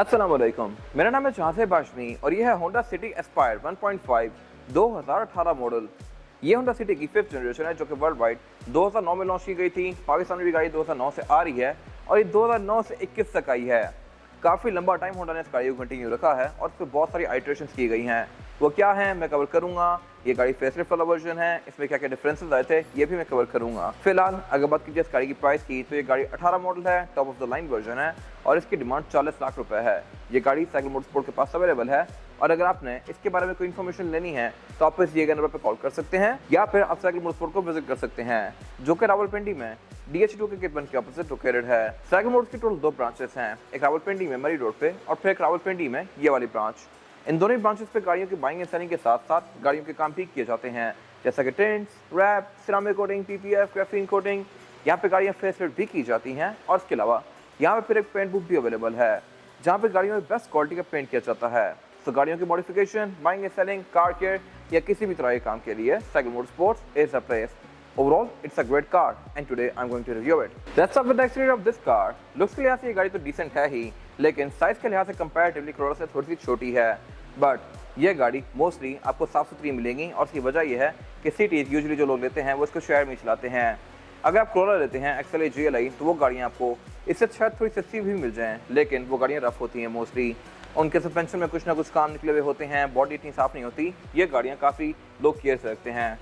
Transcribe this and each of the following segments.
अस्सलाम वालेकुम, मेरा नाम है जहां बाशमी और ये है होंडा सिटी एस्पायर 1.5 2018 मॉडल। ये होंडा सिटी की 5th जनरेशन है जो कि वर्ल्ड वाइड 2009 में लॉन्च की गई थी। पाकिस्तान में भी गाड़ी 2009 से आ रही है और ये 2009 से 21 तक आई है। काफ़ी लंबा टाइम होंडा ने इस गाड़ी को कंटिन्यू रखा है और इस पर बहुत सारी आइटरेशंस की गई हैं। वो क्या है मैं कवर करूंगा। ये गाड़ी फेसलिफ्ट वाला वर्जन है, इसमें क्या क्या डिफरेंसेस आए थे ये भी मैं कवर करूंगा। फिलहाल अगर बात कीजिए इस गाड़ी की प्राइस की तो ये गाड़ी 18 मॉडल है, top of the line version है और इसकी डिमांड 40 लाख रुपए है। ये गाड़ी साइकिल मोटरस्पोर्ट के पास अवेलेबल है और अगर आपने इसके बारे में कोई इन्फॉर्मेशन लेनी है तो आप इस दिए गए नंबर पर कॉल कर सकते हैं या फिर आप साइकिल मोटरस्पोर्ट को विजिट कर सकते हैं जो कि रावलपिंडी में DH2 के गेट 1 के ऑपोजिट लोकेटेड है। साइकिल मोटर्स की टोटल 2 ब्रांचेस हैं, एक रावलपिंडी में मरी रोड पे और फिर एक रावलपिंडी में ये वाली ब्रांच। इन दोनों ब्रांचेस पे गाड़ियों की बाइंग एंड सेलिंग के साथ साथ गाड़ियों के काम भी किए जाते हैं, जैसा कि tints, wrap, ceramic coating, PPF, graphene coating. यहाँ पे गाड़ियाँ फेसलिफ्ट भी की जाती हैं और इसके अलावा यहाँ पे फिर एक पेंट बुक भी अवेलेबल है जहाँ पे गाड़ियों में बेस्ट क्वालिटी का पेंट किया जाता है। तो गाड़ियों की modification, buying and selling, car care या किसी भी तरह के काम के लिए cycle motorsports is a place. Overall, it's a great car and today I'm going to review it. Let's start with the exterior of this car. Looks के लिहाज से ये गाड़ी तो decent है ही, लेकिन साइज के लिहाज से comparatively Corolla से थोड़ी सी छोटी है। बट ये गाड़ी मोस्टली आपको साफ सुथरी मिलेगी और इसकी वजह यह है कि सिटीज यूजुअली जो लोग लेते हैं वो इसको शहर में चलाते हैं। अगर आप Corolla लेते हैं XLA GLI तो वो गाड़ियाँ आपको इससे शायद थोड़ी सस्ती भी मिल जाएँ, लेकिन वो गाड़ियाँ रफ होती हैं मोस्टली। उनके सस्पेंशन में कुछ ना कुछ काम निकले हुए होते हैं, बॉडी इतनी साफ नहीं होती। ये गाड़ियाँ काफ़ी लोग केयर से रखते हैं।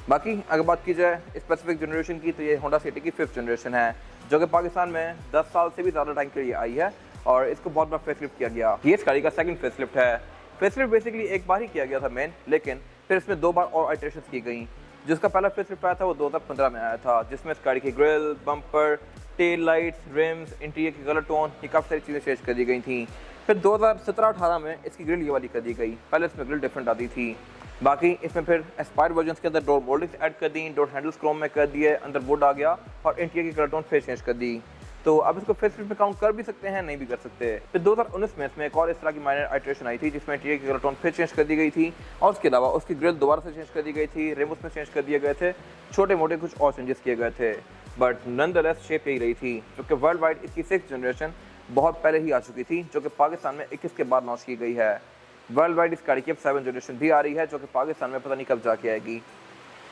बाकी अगर बात की जाए स्पेसिफिक जनरेशन की तो ये होंडा सिटी की 5th जनरेशन है जो कि पाकिस्तान में 10 साल से भी ज़्यादा टाइम के लिए आई है और इसको बहुत बार फेसलिफ्ट किया गया। ये इस गाड़ी का सेकंड फेसलिफ्ट है। फेसलिफ्ट बेसिकली एक बार ही किया गया था मेन, लेकिन फिर इसमें 2 बार और आइटरेशंस की गई। जिसका पहला फेसलिफ्ट आया था वो 2015 में आया था, जिसमें इस गाड़ी की grill, bumper, tail lights, RIMS, interior की कलर टोन, ये काफ़ी सारी चीज़ें चेंज कर दी गई थी। फिर 2017-18 में इसकी ग्रिल ये वाली कर दी गई। पहले इसमें ग्रिल डिफरेंट आती थी। बाकी इसमें फिर एस्पायर वर्जन के अंदर डोर मोल्डिंग्स ऐड कर दी, डोर हैंडल्स क्रोम में कर दिए, अंदर वुड आ गया और इंटीरियर की कलर टोन फिर चेंज कर दी। तो अब इसको फेसलिफ्ट में काउंट कर भी सकते हैं, नहीं भी कर सकते। फिर 2019 में इसमें एक और इस तरह की माइनर आइटरेशन आई थी जिसमें इंटीरियर की कलर टोन फिर चेंज कर दी गई थी और उसके अलावा उसकी ग्रिल दोबारा से चेंज कर दी गई थी, रिम उसमें चेंज कर दिए गए थे, छोटे मोटे कुछ और चेंजेस किए गए थे। बट नॉनदलेस शेप यही रही थी, क्योंकि वर्ल्ड वाइड इसकी 6th जनरेशन बहुत पहले ही आ चुकी थी जो कि पाकिस्तान में 21 के बाद लॉन्च की गई है। वर्ल्ड वाइड इस गाड़ी की अब 7th जनरेशन भी आ रही है जो कि पाकिस्तान में पता नहीं कब जाके आएगी।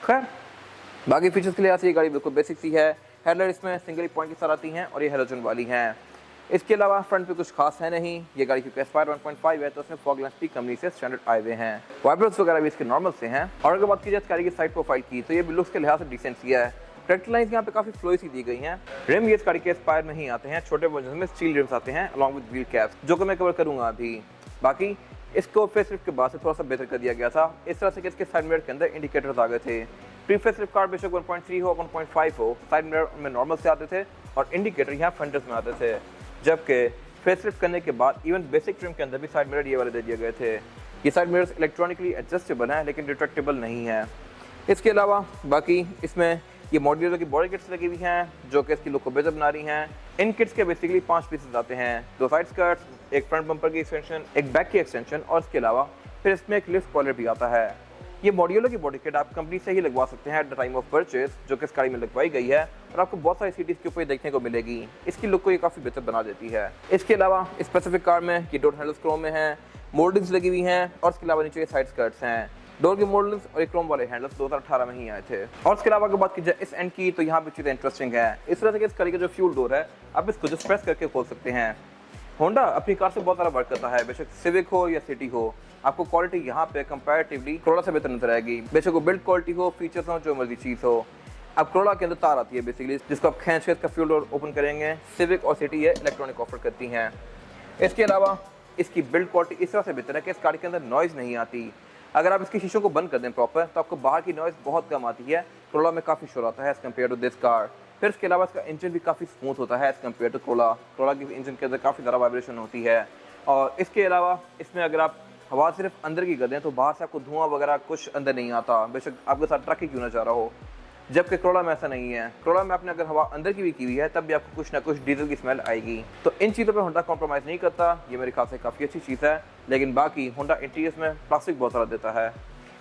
खैर बाकी फीचर्स के लिए ये गाड़ी बिल्कुल बेसिक सी है। हेडलाइट इसमें सिंगल पॉइंट की तरह आती हैं और ये हेलोजन वाली हैं। इसके अलावा फ्रंट पे कुछ खास है नहीं। ये गाड़ी क्योंकि एस्पायर 1.5 है तो उसमें फॉग लैंप्स भी कंपनी से स्टैंडर्ड आए हुए हैं। वाइपर्स वगैरह भी इसके नॉर्मल से हैं। और अगर बात की जाए इस गाड़ी की साइड प्रोफाइल की तो ये भी लुक्स के लिहाज से डिसेंट सी है। ट्रैक्टर लाइन्स यहाँ पे काफ़ी फ्लोई सी दी गई हैं। रिम ये इस गाड़ी के एस्पायर में ही आते हैं, छोटे वर्जन में स्टील रिम्स आते हैं अलॉन्ग विद व्हील कैप्स जो कि मैं कवर करूँगा अभी। बाकी इसको फेसलिफ्ट के बाद से थोड़ा सा बेहतर कर दिया गया था, इस तरह से कि इसके साइड मिरर के अंदर इंडिकेटर्स आ गए थे। प्री फेसलिफ्ट कार बेशक 1.3 हो 1.5 हो, साइड मिरर में नॉर्मल से आते थे और इंडिकेटर यहाँ फ्रंटर्स में आते थे, जबकि फेसलिफ्ट करने के बाद इवन बेसिक ट्रिम के अंदर भी साइड मिरर ये वाले दे दिए गए थे। ये साइड मिरर्स इलेक्ट्रॉनिकली एडजस्टेबल हैं लेकिन रिट्रैक्टेबल नहीं है। इसके अलावा बाकी इसमें ये मॉड्यूलर की बॉडी किट्स लगी हुई हैं जो कि इसकी लुक को बेहतर बना रही हैं। इन किट्स के बेसिकली 5 पीसेस आते हैं, 2 साइड स्कर्ट्स, एक फ्रंट बम्पर की एक्सटेंशन, एक बैक की एक्सटेंशन और इसके अलावा फिर इसमें एक लिफ्ट स्पॉइलर भी आता है। ये मॉड्यूलर की बॉडी किट आप कंपनी से ही लगवा सकते हैं at the time of purchase जो कि इस गाड़ी में लगवाई गई है और आपको बहुत सारी सिटीज़ के ऊपर देखने को मिलेगी। इसकी लुक को ये काफ़ी बेहतर बना देती है। इसके अलावा स्पेसिफिक कार में ये डोर हैंडल्स क्रोम में हैं, मोल्डिंग्स लगी हुई हैं और इसके अलावा नीचे ये साइड स्कर्ट्स हैं। डोर के मॉडल्स और क्रोम वाले हैंडल्स 2018 में ही आए थे। और इसके अलावा अगर बात की जाए इस एंड की तो यहाँ पे चीज़ें इंटरेस्टिंग है। इस तरह से इस गाड़ी का जो फ्यूल डोर है आप इसको जस्ट प्रेस करके खोल सकते हैं। होंडा अपनी कार से बहुत सारा वर्क करता है, बेशक सिविक हो या सिटी हो, आपको क्वालिटी यहाँ पे कंपैरेटिवली Corolla से बेहतर नजर आएगी। बेशक वो बिल्ड क्वालिटी हो, फीचर्स हो, जो मर्जी चीज़ हो। अब Corolla के अंदर तार आती है बेसिकली जिसको आप खींच के इसका फ्यूल डोर ओपन करेंगे। सिविक और सिटी ये इलेक्ट्रॉनिक ऑफर करती हैं। इसके अलावा इसकी बिल्ड क्वालिटी इस तरह से बेहतर है कि इस गाड़ी के अंदर नॉइज़ नहीं आती। अगर आप इसके शीशों को बंद कर दें प्रॉपर तो आपको बाहर की नॉइज़ बहुत कम आती है। Corolla में काफ़ी शोर आता है as compare to this car. फिर इसके अलावा इसका इंजन भी काफ़ी स्मूथ होता है एज़ कम्पेयर टू Corolla की इंजन के अंदर काफ़ी ज़्यादा वाइब्रेशन होती है। और इसके अलावा इसमें अगर आप हवा सिर्फ अंदर की कर दें तो बाहर से आपको धुआं वगैरह कुछ अंदर नहीं आता, बेशक आपके साथ ट्रक ही क्यों ना जा रहा हो। जबकि Corolla में ऐसा नहीं है। Corolla में आपने अगर हवा अंदर की भी की हुई है तब भी आपको कुछ ना कुछ डीजल की स्मेल आएगी। तो इन चीज़ों पे होंडा कॉम्प्रोमाइज़ नहीं करता, ये मेरे ख्याल से काफ़ी अच्छी चीज़ है। लेकिन बाकी होंडा इंटीरियर्स में प्लास्टिक बहुत सारा देता है।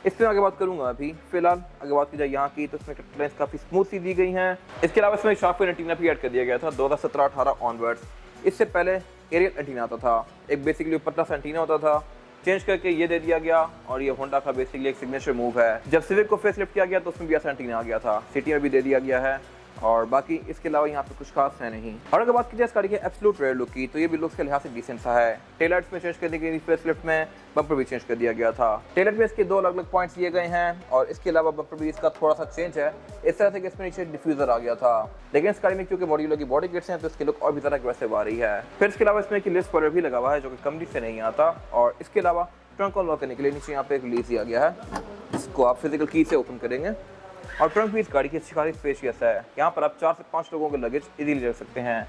इस पर आगे बात करूंगा अभी। फिलहाल अगर बात की जाए यहाँ की तो इसमें लाइन्स काफ़ी स्मूथ सी दी गई हैं। इसके अलावा इसमें शार्क फिन एंटीना भी ऐड कर दिया गया था 2017-18 ऑनवर्ड्स। इससे पहले एरियल एंटीना आता था, एक बेसिकली पतला सा एंटीना होता था, चेंज करके ये दे दिया गया और ये होंडा का बेसिकली एक सिग्नेचर मूव है। जब सिविक को फेसलिफ्ट किया गया तो उसमें भी ऐसा एंटीना आ गया था, सिटी में भी दे दिया गया है और बाकी इसके अलावा यहाँ पे कुछ खास है नहीं। और अगर बात की जाए इस गाड़ी के एब्सोल्यूट रेयर लुक की, तो ये भी लुक्स के लिहाज से डिसेंट सा है। टेल लाइट्स में चेंज कर दी गई, फेसलिफ्ट में बम्पर भी चेंज कर दिया गया था। टेल लाइट में इसके दो अलग अलग पॉइंट्स दिए गए हैं और इसके अलावा बम्पर भी इसका थोड़ा सा चेंज है, इस तरह से कि इसमें नीचे डिफ्यूजर आ गया था। लेकिन इस गाड़ी में क्योंकि मॉड्यूलर की बॉडी किट्स हैं तो इसकी लुक और भी ज़्यादा अग्रेसिव आ रही है। फिर इसके अलावा इसमें की लिस्ट स्पॉइलर भी लगा हुआ है जो कि कंपनी से नहीं आता और इसके अलावा ट्रंक को लॉक करने के लिए नीचे यहाँ पे एक रिलीज दिया गया है, जिसको आप फिजिकल की से ओपन करेंगे। और ट्रंक भी इस गाड़ी की अच्छी खासी स्पेशियस है, यहाँ पर आप 4 से 5 लोगों के लगेज इजीली रख सकते हैं।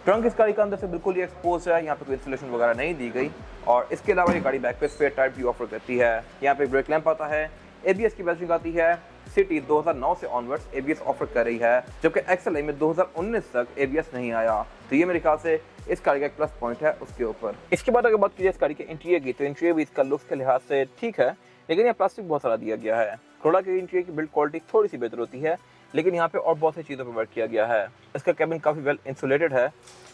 ट्रंक इस गाड़ी का अंदर से बिल्कुल ही एक्सपोज है, यहाँ पे कोई इंस्टॉलेशन वगैरह नहीं दी गई। और इसके अलावा ये गाड़ी बैक पे स्पेयर टाइप भी ऑफर करती है। यहाँ पे ब्रेक लैंप आता है, ABS की बैटरी आती है। सिटी 2009 से ऑनवर्ड्स ABS ऑफर कर रही है, जबकि XLI में 2019 तक ABS नहीं आया। तो ये मेरे ख्याल से इस गाड़ी का एक प्लस पॉइंट है उसके ऊपर। इसके बाद अगर बात की जाए इस गाड़ी के इंटीरियर की, तो इंटीरियर भी इसका लुक्स के लिहाज से ठीक है, लेकिन यहाँ प्लास्टिक बहुत सारा दिया गया है। कोरोला के इंटीरियर की बिल्ड क्वालिटी थोड़ी सी बेहतर होती है, लेकिन यहाँ पे और बहुत सी चीज़ों पर वर्क किया गया है। इसका कैबिन काफ़ी वेल इंसुलेटेड है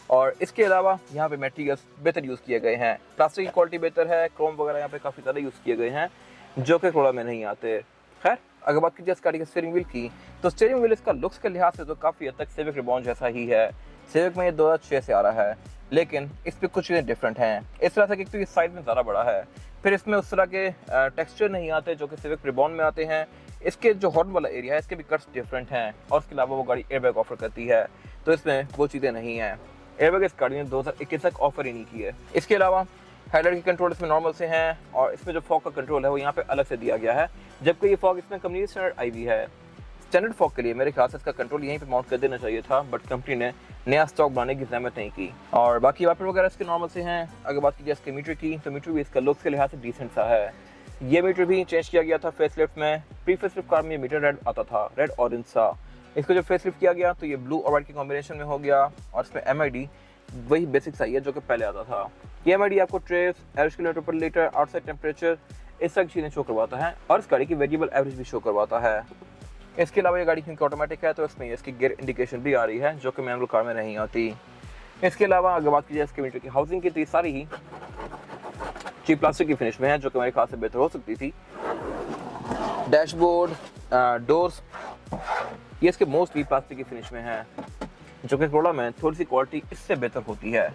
और इसके अलावा यहाँ पे मटेरियल्स बेहतर यूज़ किए गए हैं। प्लास्टिक की क्वालिटी बेहतर है, क्रोम वगैरह यहाँ पे काफ़ी ज़्यादा यूज़ किए गए हैं जो कि कोरोला में नहीं आते। खैर अगर बात की जाए इस गाड़ी के स्टीयरिंग व्हील की, तो स्टीयरिंग व्हील इसका लुक्स के लिहाज से तो काफ़ी हद तक सिविक रिबॉन जैसा ही है। सिविक में ये 2006 से आ रहा है, लेकिन इस पर कुछ चीज़ें डिफरेंट हैं। इस तरह से कि तो ये साइज में ज़्यादा बड़ा है, फिर इसमें उस तरह के टेक्सचर नहीं आते जो कि सिविक रिबॉन में आते हैं। इसके जो हॉर्न वाला एरिया है इसके भी कट्स डिफरेंट हैं और इसके अलावा वो गाड़ी एयरबैग ऑफर करती है, तो इसमें वो चीज़ें नहीं हैं। एयरबैग इस गाड़ी ने 2021 तक ऑफर ही नहीं की है। इसके अलावा हेडलाइट के कंट्रोल इसमें नॉर्मल से हैं और इसमें जो फॉग का कंट्रोल है वो यहाँ पे अलग से दिया गया है, जबकि ये फॉग इसमें कंपनी स्टैंडर्ड आई हुई है। स्टैंडर्ड फॉग के लिए मेरे ख्याल से इसका कंट्रोल यहीं पे माउंट कर देना चाहिए था, बट कंपनी ने नया स्टॉक बनाने की जहमत नहीं की। और बाकी वाइपर वगैरह इसके नॉर्मल से हैं। अगर बात की जाए इसके मीटर की, तो मीटर भी इसका लुक्स के लिहाज से डिसेंट सा है। ये मीटर भी चेंज किया गया था फेसलिफ्ट में। प्री फेसलिफ्ट कार में ये मीटर रेड आता था, रेड ऑरेंज सा। इसको जब फेसलिफ्ट किया गया तो ये ब्लू और वाइट के कॉम्बिनेशन में हो गया और इसमें MID वही बेसिक सही है जो कि पहले आता था। ये MID आपको ट्रेस, एवरेज किलोमीटर पर लीटर, आउटसाइड टेम्परेचर, इस तरह की चीज़ें शो करवाता है और इस गाड़ी की वेरिएबल एवरेज भी शो करवाता है। इसके अलावा ये गाड़ी क्योंकि ऑटोमेटिक है तो इसमें इसकी गियर इंडिकेशन भी आ रही है जो कि मैनुअल कार में नहीं आती। इसके अलावा अगर बात की जाए इसके मीटर की हाउसिंग की, तो ये सारी ही चीप प्लास्टिक की फिनिश में है जो कि मेरे ख्याल से बेहतर हो सकती थी। डैशबोर्ड, डोर्स, ये इसके मोस्टली प्लास्टिक की फिनिश में है, जो कि कोरोला में थोड़ी सी क्वालिटी इससे बेहतर होती है।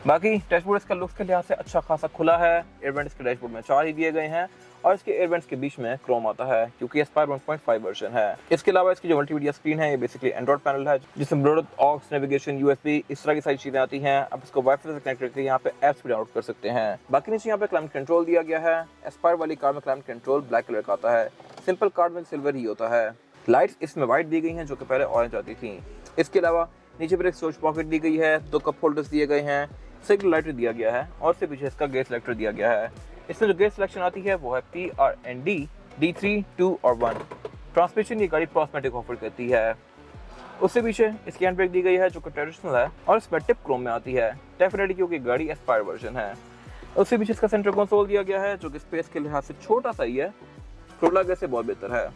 बाकी डैशबोर्ड इसका लुक्स के लिहाज से अच्छा खासा खुला है। एयरवेंट इसके डैशबोर्ड में 4 ही दिए गए हैं और इसके एयरवेंट्स के बीच में क्रोम आता है क्योंकि एस्पायर 1.5 वर्जन है। इसके अलावा इसकी जो मल्टीमीडिया स्क्रीन है ये बेसिकली एंड्रॉइड पैनल है जिसमें ब्लूटूथ, ऑक्स, नेविगेशन, USB इस तरह की सारी चीज़ें आती हैं। आप इसको वाईफाई से कनेक्ट करके यहाँ पे ऐप्स भी डाउनलोड कर सकते हैं। बाकी नीचे यहाँ पे क्लाइमेट कंट्रोल दिया गया है। एस्पायर वाली कार में क्लाइमेट कंट्रोल ब्लैक कलर का आता है, सिंपल कार में सिल्वर ही होता है। लाइट्स इसमें वाइट दी गई हैं जो कि पहले ऑरेंज आती थी। इसके अलावा नीचे पर एक स्टोरेज पॉकेट दी गई है, 2 कप होल्डर्स दिए गए हैं, सिग्नल लाइटर दिया गया है और उससे पीछे इसका गेयर सिलेक्टर दिया गया है। इसमें जो गेयर सिलेक्शन आती है वो है PRND D3, 2 और 1। ट्रांसमिशन ये गाड़ी प्रोस्मेटिक ऑफर करती है। उससे पीछे इसकी हैंड ब्रेक दी गई है जो कि ट्रेडिशनल है और इसमें टिप क्रोम में आती है, डेफिनेटली क्योंकि गाड़ी एस्पायर वर्जन है। उससे पीछे इसका सेंटर कंसोल दिया गया है जो कि स्पेस के लिहाज से छोटा सा ही है, कोरोला से बहुत बेहतर है।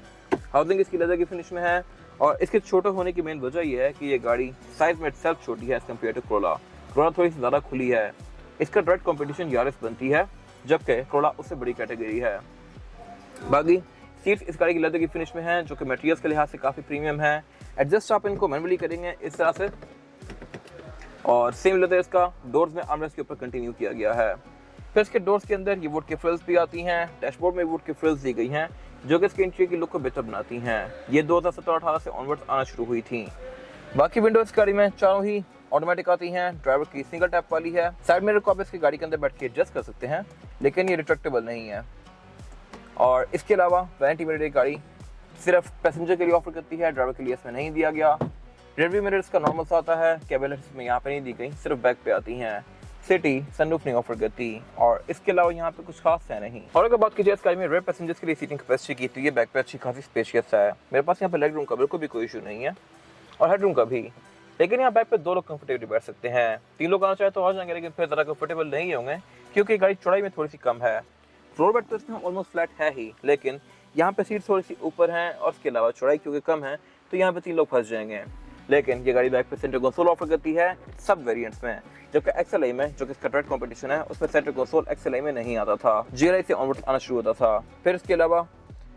हाउसिंग इसकी लेदर की फिनिश में है और इसके छोटे होने की मेन वजह यह है कि ये गाड़ी साइज में इटसेल्फ छोटी है as compare to Corolla. Corolla थोड़ी सी ज़्यादा खुली है। इसका डायरेक्ट कंपटीशन यारिस बनती है जबकि कोरोला उससे बड़ी कैटेगरी है। बाकी सीट्स इस गाड़ी की लेदर की फिनिश में है जो कि मटेरियल्स के लिहाज से काफ़ी प्रीमियम है। एडजस्ट आप इनको मैनुअली करेंगे इस तरह से और सेम लेदर इसका डोर्स में आर्मरेस्ट के ऊपर कंटिन्यू किया गया है। फिर इसके डोर्स के अंदर ये वुड की फ्रिल्स भी आती हैं। डैशबोर्ड में वुड की फ्रिल्स दी गई हैं जो कि इसके इंटीरियर की लुक को बेहतर बनाती हैं। ये 2017-18 से ऑनवर्ड्स आना शुरू हुई थी। बाकी विंडोज गाड़ी में चारों ही ऑटोमेटिक आती हैं। ड्राइवर की सिंगल टैप वाली है। साइड मिरर को आप इसकी गाड़ी के अंदर बैठ के एडजस्ट कर सकते हैं, लेकिन ये रिट्रैक्टेबल नहीं है। और इसके अलावा वैनिटी मिरर गाड़ी सिर्फ पैसेंजर के लिए ऑफर करती है, ड्राइवर के लिए इसमें नहीं दिया गया। रियरव्यू मिरर इसका नॉर्मल सा आता है, केबल इसमें यहाँ पे नहीं दी गई, सिर्फ बैक पे आती हैं। सिटी सनरूफ नहीं ऑफर करती और इसके अलावा यहाँ पे कुछ खास है नहीं। और अगर बात की जाए इस गाड़ी में रेयर पैसेंजर्स के लिए सीटिंग कैपेसिटी की, तो ये बैक पे अच्छी खासी स्पेशियस है। मेरे पास यहाँ पे लेग रूम का बिल्कुल भी कोई इशू नहीं है और हेड रूम का भी, लेकिन यहाँ बैक पे 2 लोग कंफर्टेबली बैठ सकते हैं। 3 लोग आना चाहे तो आ जाएंगे, लेकिन फिर ज़्यादा कंफर्टेबल नहीं होंगे क्योंकि गाड़ी चौड़ाई में थोड़ी सी कम है। फ्लोर बेड तो इसमें ऑलमोस्ट फ्लैट है ही, लेकिन यहाँ पे सीट थोड़ी सी ऊपर हैं और उसके अलावा चौड़ाई क्योंकि कम है तो यहाँ पे 3 लोग फंस जाएंगे। लेकिन ये गाड़ी बैक पे सेंटर कंसोल ऑफर करती है सब वेरिएंट्स में, जबकि XLI में जो कि इसका डायरेक्ट कंपटीशन है उसमें सेंटर कंसोल XLI में नहीं आता था, GLI से ऑनवर्ड आना शुरू होता था। फिर इसके अलावा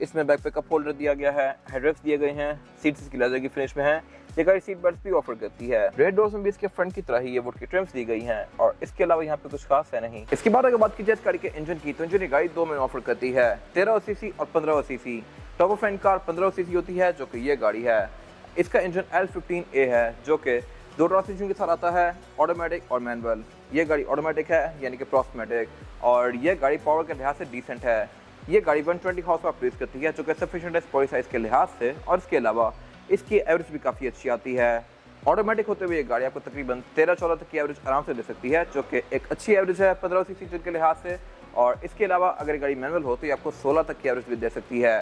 इसमें बैक पे कप होल्डर दिया गया है, हेडरेस्ट दिए गए हैं, सीट्स इसकी लेदर की फिनिश में है। ये गाड़ी सीट बेल्ट भी ऑफर करती है। रेड डोर्स में भी इसके फ्रंट की तरह ही ये वुड की ट्रिम्स दी गई हैं और इसके अलावा यहाँ पे कुछ खास है नहीं। इसके बाद अगर बात की जाए इस गाड़ी के इंजन की, तो इंजन गाड़ी दो में ऑफर करती है, 13 सीसी और 15 CC. Top of and car 15 CC होती है जो कि ये गाड़ी है। इसका इंजन L15A है जो कि दो ट्रांसमिशन के साथ आता है, ऑटोमेटिक और मैनुअल। ये गाड़ी ऑटोमेटिक है यानी कि प्रोस्मेटिक, और ये गाड़ी पावर के लिहाज से डिसेंट है। ये गाड़ी 120 हॉर्स पावर प्रोड्यूस करती है जो कि सफिशिएंट है बॉडी साइज के लिहाज से, और इसके अलावा इसकी एवरेज भी काफ़ी अच्छी आती है। ऑटोमेटिक होते हुए ये गाड़ी आपको तकरीबन 13-14 तक की एवरेज आराम से दे सकती है, जो कि एक अच्छी एवरेज है 15 सीसी के लिहाज से। और इसके अलावा अगर गाड़ी मैनुअल हो तो ये आपको 16 तक की एवरेज भी दे सकती है।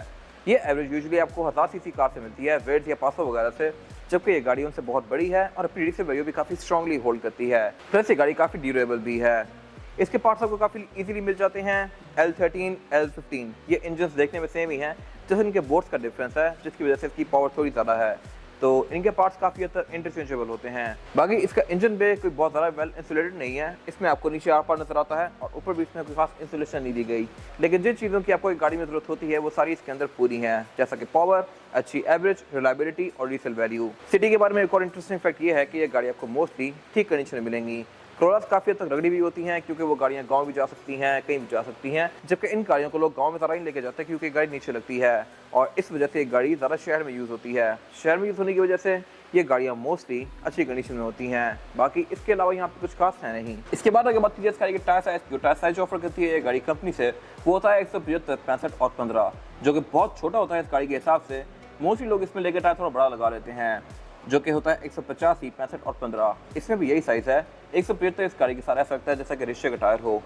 ये एवरेज यूजुअली आपको 1000 सीसी कार से मिलती है, वेट्स या 500 वगैरह से, जबकि ये गाड़ी उनसे बहुत बड़ी है और अपनी रीसेल वैल्यू भी काफ़ी स्ट्रांगली होल्ड करती है। प्लस ये गाड़ी काफ़ी ड्यूरेबल भी है। इसके पार्ट्स आपको काफ़ी इजीली मिल जाते हैं। L13, L15 ये इंजन देखने में सेम ही हैं, जैसे इनके बोर्ड्स का डिफरेंस है, जिसकी वजह से इसकी पावर थोड़ी ज़्यादा है, तो इनके पार्ट्स काफ़ी हद तक इंटरचेंजेबल होते हैं। बाकी इसका इंजन बे कोई बहुत ज़्यादा वेल इंसुलेटेड नहीं है, इसमें आपको नीचे आर पार नजर आता है और ऊपर भी इसमें कोई खास इंसुलेशन नहीं दी गई। लेकिन जिन चीज़ों की आपको एक गाड़ी में ज़रूरत होती है वो सारी इसके अंदर पूरी हैं, जैसा कि पावर, अच्छी एवरेज, रिलायबिलिटी और रीसेल वैल्यू। सिटी के बारे में एक और इंटरेस्टिंग फैक्ट ये है कि ये गाड़ी आपको मोस्टली ठीक कंडीशन में मिलेंगी। क्रोलास काफ़ी हद तक रगड़ी भी होती हैं क्योंकि वो गाड़ियाँ गांव भी जा सकती हैं, कहीं भी जा सकती हैं, जबकि इन गाड़ियों को लोग गांव में ज़्यादा नहीं लेके जाते क्योंकि गाड़ी नीचे लगती है और इस वजह से एक गाड़ी ज़्यादा शहर में यूज़ होती है। शहर में यूज़ होने की वजह से ये गाड़ियाँ मोस्टली अच्छी कंडीशन में होती हैं। बाकी इसके अलावा यहाँ पे कुछ खास है नहीं। इसके बाद अगर बात की जाए इस गाड़ी के टायर साइज, जो टायर साइज ऑफर करती है ये गाड़ी कंपनी से, वो होता है 175, 65 और 15, जो कि बहुत छोटा होता है इस गाड़ी के हिसाब से। मोस्टली लोग इसमें लेकर टायर थोड़ा बड़ा लगा लेते हैं, जो कि होता है 185, 65 और 15। इसमें भी यही साइज़ है। 175 इस गाड़ी के साथ ऐसा लगता है जैसा कि रिक्शे का टायर हो।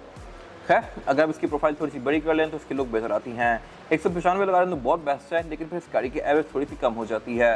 खैर, अगर इसकी प्रोफाइल थोड़ी सी बड़ी कर लें तो इसकी लुक बेहतर आती हैं। 195 लगा लें तो बहुत बेस्ट है, लेकिन फिर इस गाड़ी की एवरेज थोड़ी सी कम हो जाती है।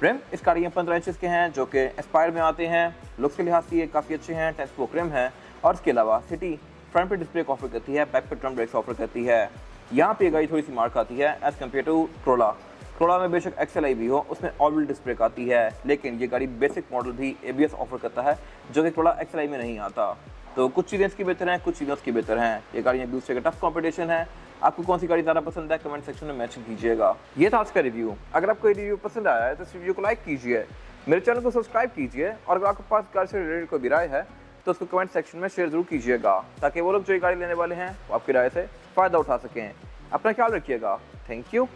रिम इस गाड़ी में 15 इंचज़ के हैं जो कि एस्पायर में आते हैं। लुक्स के लिहाज से ये काफ़ी अच्छे हैं, टेस्पोक रिम है। और इसके अलावा सिटी फ्रंट पे डिस्प्ले ऑफर करती है, बैक पे ड्रम ब्रेक्स ऑफर करती है। यहाँ पे गाड़ी थोड़ी सी मार्क आती है as compare to Corolla. Corolla में बेशक XLI भी हो, उसमें ऑल व्हील डिस्क ब्रेक आती है, लेकिन ये गाड़ी बेसिक मॉडल भी ABS ऑफर करता है, जो कि क्रोला XLI में नहीं आता। तो कुछ चीज़ें इसकी बेहतर हैं, कुछ चीज़ें उसकी बेहतर हैं। ये गाड़ियाँ एक दूसरे का टफ कंपटीशन है। आपको कौन सी गाड़ी ज़्यादा पसंद है कमेंट सेक्शन में मेंशन कीजिएगा। ये था आज का रिव्यू। अगर आपको ये रिव्यू पसंद आया है तो इस वीडियो को लाइक कीजिए, मेरे चैनल को सब्सक्राइब कीजिए, और अगर आपके पास कार से रिलेटेड कोई भी राय है तो उसको कमेंट सेक्शन में शेयर जरूर कीजिएगा, ताकि वो लोग जो ये गाड़ी लेने वाले हैं वो आपकी राय से फ़ायदा उठा सकें। अपना ख्याल रखिएगा। Thank you.